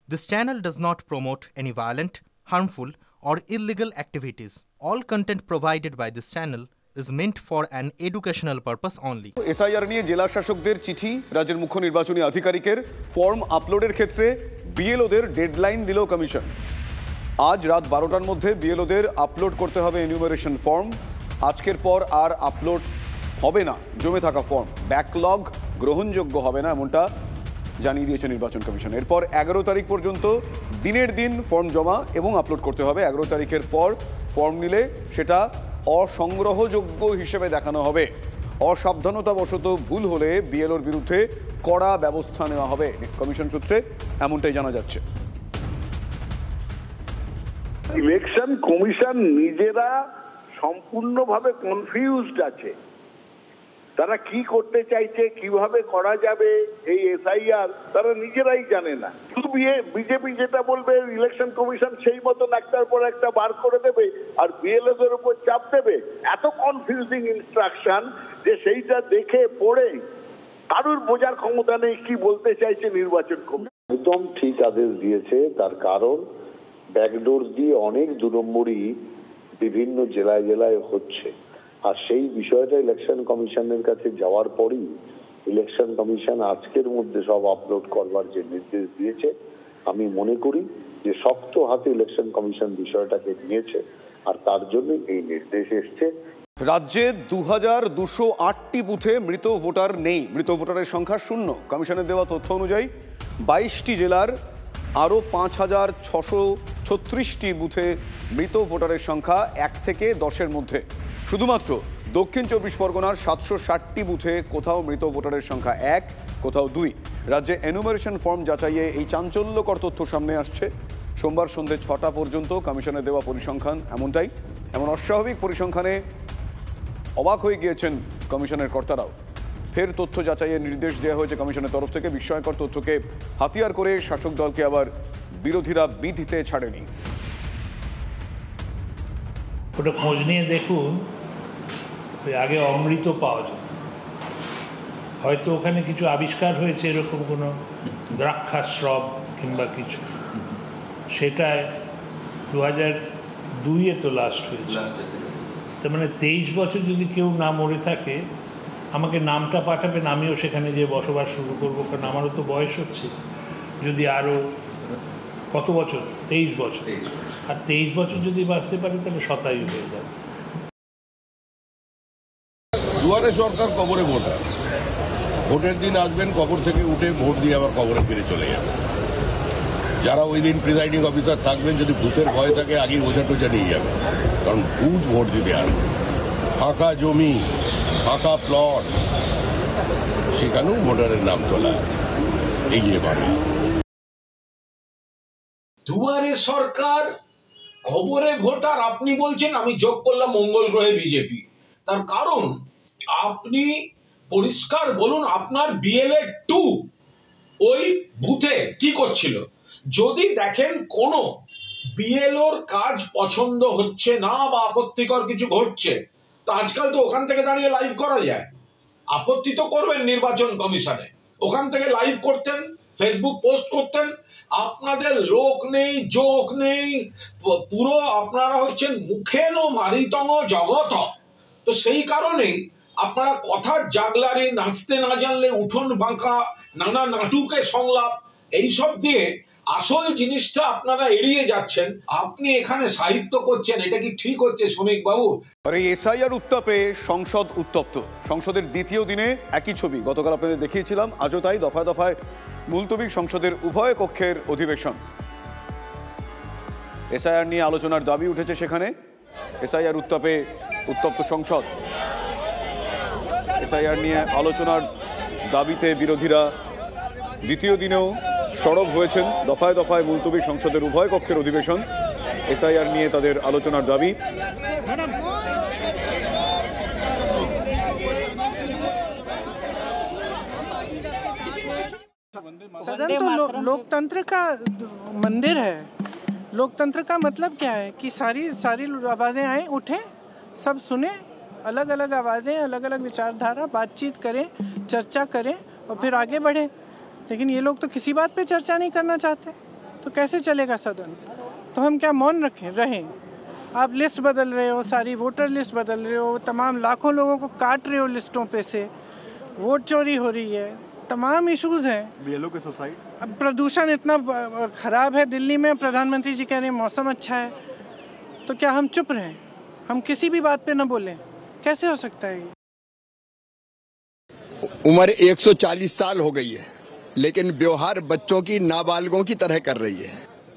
This channel does not promote any violent, harmful, or illegal activities. All content provided by this channel is meant for an educational purpose only. SIR নিয়ে জেলা শাসকদের চিঠি, রাজ্যের মুখ্য নির্বাচনী আধিকারিকের form আপলোডের ক্ষেত্রে বিএলওদের ডেডলাইন দিল কমিশন। আজ রাত 12টার মধ্যে বিএলওদের আপলোড করতে হবে এনিউমারেশন ফর্ম। আজকের পর আর আপলোড হবে না জমে থাকা ফর্ম, ব্যাকলগ গ্রহণযোগ্য হবে না, এমনটা জানিয়ে দিয়েছে নির্বাচন কমিশন। এরপর 11 তারিখ পর্যন্ত দিনের দিন ফর্ম জমা এবং আপলোড করতে হবে। 11 তারিখের পর ফর্ম নিলে সেটা অসংগ্রহযোগ্য হিসেবে দেখানো হবে। অসাবধানতাবশত ভুল হলে বিএলওর বিরুদ্ধে কড়া ব্যবস্থা নেওয়া হবে। কমিশন সূত্রে এমনটাই জানা যাচ্ছে। ইলেকশন কমিশন নিজেরা সম্পূর্ণভাবে কনফিউজড আছে। তারা কি করতে চাইছে, কিভাবে করা যাবে এই এসআইআর তারা নিজেরাই জানে না। শুধু বিজেপি যেটা বলবে ইলেকশন কমিশন সেই মতন একটার পর একটা বার করে দেবে আর বিএলওদের উপর চাপ দেবে। এত কনফিউজিং ইনস্ট্রাকশন যে সেইটা দেখে পড়ে কারুর বোঝার ক্ষমতা নেই কি বলতে চাইছে নির্বাচন কমিশন। একদম ঠিক আদেশ দিয়েছে। তার কারণ ব্যাকডোর দিয়ে অনেক 2 নম্বরই বিভিন্ন জেলায় জেলায় হচ্ছে, আর সেই বিষয়টা ইলেকশন কমিশনের কাছে যাওয়ার পরই ইলেকশন কমিশন আজকের মধ্যে সব আপলোড করবার যে নির্দেশ দিয়েছে, আমি মনে করি যে শক্ত হাতে ইলেকশন কমিশন বিষয়টাকে নিয়েছে আর তার জন্য এই নির্দেশ এসছে। রাজ্যে 2208টি বুথে মৃত ভোটার নেই, মৃত ভোটারের সংখ্যা 0। কমিশনের দেওয়া তথ্য অনুযায়ী 22টি জেলার আরও 5636টি বুথে মৃত ভোটারের সংখ্যা 1 থেকে 10-এর মধ্যে। শুধুমাত্র দক্ষিণ 24 পরগনার 760টি বুথে কোথাও মৃত ভোটারের সংখ্যা 1, কোথাও 2। রাজ্যে এনুমারেশন ফর্ম যাচাইয়ে এই চাঞ্চল্যকর তথ্য সামনে আসছে। সোমবার সন্ধ্যে 6টা পর্যন্ত কমিশনের দেওয়া পরিসংখ্যান এমনটাই। এমন অস্বাভাবিক পরিসংখ্যানে অবাক হয়ে গিয়েছেন কমিশনের কর্তারাও। ফের তথ্য যাচাইয়ের নির্দেশ দেওয়া হয়েছে কমিশনের তরফ থেকে। বিস্ময়কর তথ্যকে হাতিয়ার করে শাসক দলকে আবার বিরোধীরা বিধিতে ছাড়েনি। ওটা খোঁজ নিয়ে দেখুন, ওই আগে অমৃত পাওয়া যেত, হয়তো ওখানে কিছু আবিষ্কার হয়েছে এরকম কোনো দ্রাক্ষাস্রব কিংবা কিছু, সেটায় 2002-এ তো লাস্ট হয়েছে। তার মানে 23 বছর যদি কেউ না মরে থাকে আমাকে নামটা পাঠাবেন, আমিও সেখানে গিয়ে বসবাস শুরু করবো, কারণ আমারও তো বয়স হচ্ছে। যদি আরও কত বছর, 23 বছর, আর 23 বছর যদি বাঁচতে পারি তাহলে শতায়ু হয়ে যাবে। দুয়ারে সরকার কবরে ভোটার, ভোটের দিন আসবেন, কবর থেকে উঠে ভোট দিয়ে আবার কবরে ফিরে চলে যাবেন। যারা ওই দিন প্রিজাইডিং অফিসার থাকবেন, যদি ভূতের ভয় থাকে আগেই ওঝা টোঝা নিয়ে যাবে, কারণ ভূত ভোট দিতে আসবে। ফাঁকা জমি, ফাঁকা প্লট, সেখানেও ভোটারের নাম তোলা এগিয়ে পাবে। দুয়ারে সরকার খবরে ভোটার আপনি বলছেন, আমি যোগ করলাম মঙ্গল গ্রহে বিজেপি। তার কারণ আপনি পরিষ্কার বলুন আপনার বিএলএ 2 ওই বুথে কি করছিল। যদি দেখেন কোনো বিএলওর কাজ পছন্দ হচ্ছে না বা আপত্তিকর কিছু ঘটছে, তো আজকাল তো ওখান থেকে দাঁড়িয়ে লাইভ করা যায়। আপত্তি তো করবেন নির্বাচন কমিশনে, ওখান থেকে লাইভ করতেন, ফেসবুক পোস্ট করতেন। আপনাদের লোক নেই, যোগ নেই, পুরো আপনারা হচ্ছেন মুখেন মারিতম জগত। তো সেই কারণেই আপনারা কথার জাগলারি, নাচতে না জানলে উঠোন বাঁকা, নানা নাটুকে সংলাপ, এইসব দিয়ে আসল জিনিসটা আপনারা এড়িয়ে যাচ্ছেন। আপনি এখানে সাহিত্য করছেন, এটা কি ঠিক হচ্ছে শ্রমিক বাবু? আর এই এসআইআর উত্তাপে সংসদ উত্তপ্ত। সংসদের দ্বিতীয় দিনে একই ছবি গতকাল আপনাদের দেখিয়েছিলাম, আজও তাই। দফায় দফায় মুলতবি সংসদের উভয় কক্ষের অধিবেশন। এসআইআর নিয়ে আলোচনার দাবি উঠেছে সেখানে। এসআইআর উত্তাপে উত্তপ্ত সংসদ। এসআইআর নিয়ে আলোচনার দাবিতে বিরোধীরা দ্বিতীয় দিনেও সরব হয়েছেন। দফায় দফায় মুলতবি সংসদের উভয় কক্ষের অধিবেশন। এসআইআর নিয়ে তাদের আলোচনার দাবি। सदन तो लोकतंत्र का मंदिर है। लोकतंत्र का मतलब क्या है कि सारी आवाज़ें आए, उठें, सब सुने, अलग अलग आवाज़ें, अलग अलग विचारधारा, बातचीत करें, चर्चा करें और फिर आगे बढ़ें। लेकिन ये लोग तो किसी बात पे चर्चा नहीं करना चाहते। तो तो कैसे चलेगा सदन? तो हम क्या मौन रहें? आप लिस्ट बदल रहे हो, सारी वोटर लिस्ट बदल रहे हो, तमाम लाखों लोगों को काट रहे हो लिस्टों पे से, वोट चोरी हो रही है, तमाम इश्यूज हैं। बीएलओ के सुसाइड, अब प्रदूषण इतना खराब है दिल्ली में, प्रधानमंत्री जी कह रहे हैं मौसम अच्छा है, तो क्या हम चुप रहें? हम किसी भी बात पे न बोलें? कैसे हो सकता है? उम्र 140 साल हो गई है, लेकिन व्यवहार बच्चों की नाबालिगों की तरह कर रही है।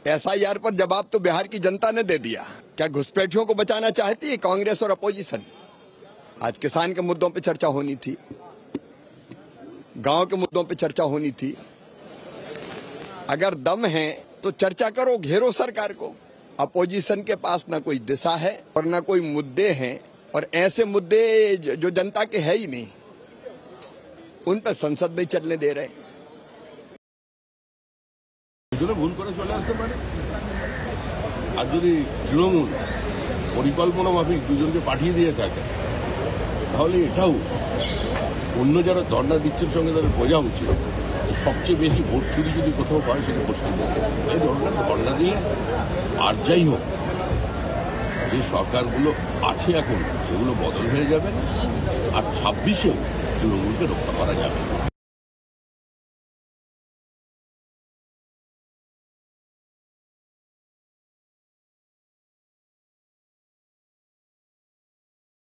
एसआईआर पर जवाब तो बिहार की जनता ने दे दिया। क्या घुसपैठियों को बचाना चाहती है कांग्रेस और अपोजिशन? आज किसान के मुद्दों पे चर्चा होनी थी, गांव के मुद्दों पे चर्चा होनी थी। अगर दम है तो चर्चा करो, घेरो सरकार को। अपोजिशन के पास ना कोई दिशा है और ना कोई मुद्दे हैं, और ऐसे मुद्दे जो जनता के है ही नहीं, उन पर संसद नहीं चलने दे रहे। ভুল করে চলে আসতে পারে। আর যদি তৃণমূল পরিকল্পনা মাফিক দুজনকে পাঠিয়ে দিয়ে থাকে, তাহলে এটাও অন্য যারা ধর্ণা দিচ্ছেন সঙ্গে তাদের বোঝা উচিত। সবচেয়ে বেশি ভোট চুরি যদি কোথাও পায় সেটা পশ্চিমবঙ্গে। এই ধরনের ধর্ণা দিলে আর যাই হোক, যে সরকারগুলো আছে এখন সেগুলো বদল হয়ে যাবে, আর 26-এও তৃণমূলকে রক্ষা করা যাবে।